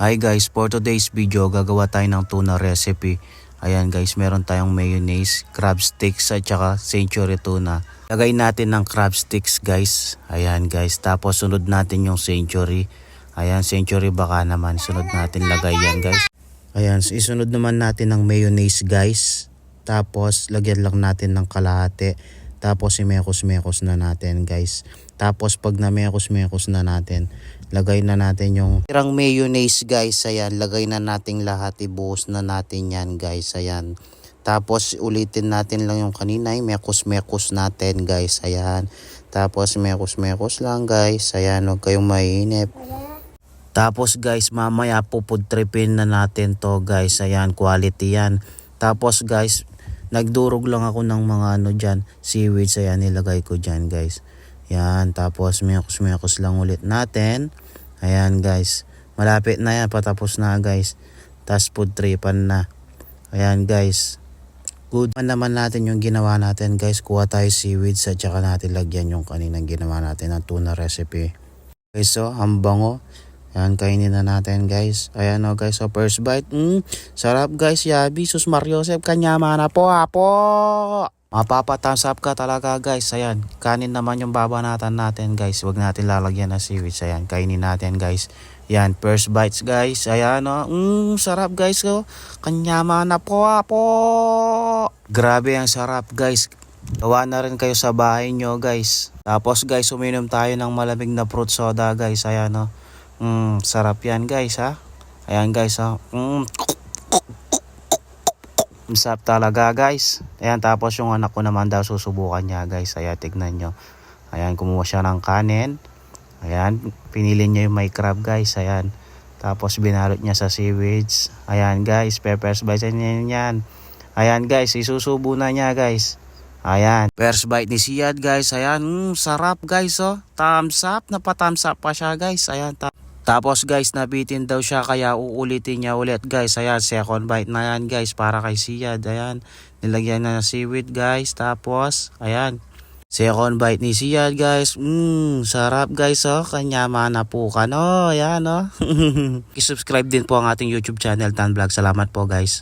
Hi guys, for today's video gagawa tayo ng tuna recipe. Ayan guys, meron tayong mayonnaise, crab sticks at saka century tuna. Lagay natin ng crab sticks guys. Ayan guys, tapos sunod natin yung century. Ayan, century baka naman. Sunod natin lagay yan guys. Ayan, isunod naman natin ng mayonnaise guys. Tapos lagyan lang natin ng kalahati. Tapos imekos-mekos na natin guys. Tapos pag na-mekos-mekos na natin, lagay na natin yung tirang mayonnaise guys. Ayan, lagay na natin lahat. Ibuhos na natin yan guys. Ayan. Tapos ulitin natin lang yung kanina. Mekos-mekos natin guys. Ayan. Tapos mekos-mekos lang guys. Ayan, huwag kayong mainip. Tapos guys, mamaya pupudtripin na natin to guys. Ayan, quality yan. Tapos guys, nagdurog lang ako ng mga dyan, seaweeds. Ayan, nilagay ko dyan guys. Yan, tapos mekos-mekos lang ulit natin. Ayan guys, malapit na yan, patapos na guys. Tapos pudtripan na. Ayan guys, good naman natin yung ginawa natin guys. Kuha tayo seaweeds at saka natin lagyan yung kaninang ginawa natin ng tuna recipe. Okay, so ang bango. Ayan, kainin na natin guys. Ayan o guys, so first bite. Sarap guys, yabi. Sus Mariosep, kanyama na po apo. Mapapa-thumbs up ka talaga guys. Ayan, kanin naman yung babanatan natin guys. Huwag natin lalagyan ng seaweeds. Ayan, kainin natin guys. Ayan, first bites guys. Ayan o, sarap guys o. Kanyama na po apo. Grabe ang sarap guys. Gawa na rin kayo sa bahay nyo guys. Tapos guys, uminom tayo ng malamig na fruit soda guys. Ayan o. Sarap yan guys ha. Ayan guys ha. Sarap talaga guys. Ayan, tapos yung anak ko naman daw susubukan niya guys. Ayan, tignan nyo. Ayan, kumuha siya ng kanin. Ayan, pinili niya yung may crab guys. Ayan, tapos binalot niya sa seaweeds. Ayan guys, peppers bites niya yan. Ayan guys, isusubo na niya guys. Ayan, first bite ni Siyad guys. Ayan, sarap guys oh. Thumbs up, napa-thumbs up pa siya guys. Ayan, tapos guys, nabitin daw siya kaya uulitin niya ulit guys. Ayan, second bite na yan guys para kay Siyad. Ayan, nilagyan na ng seaweed guys. Tapos, ayan, second bite ni Siyad guys. Sarap guys oh. Kanyama na po ka no. Ayan oh. I-subscribe din po ang ating YouTube channel, Tan Vlog. Salamat po guys.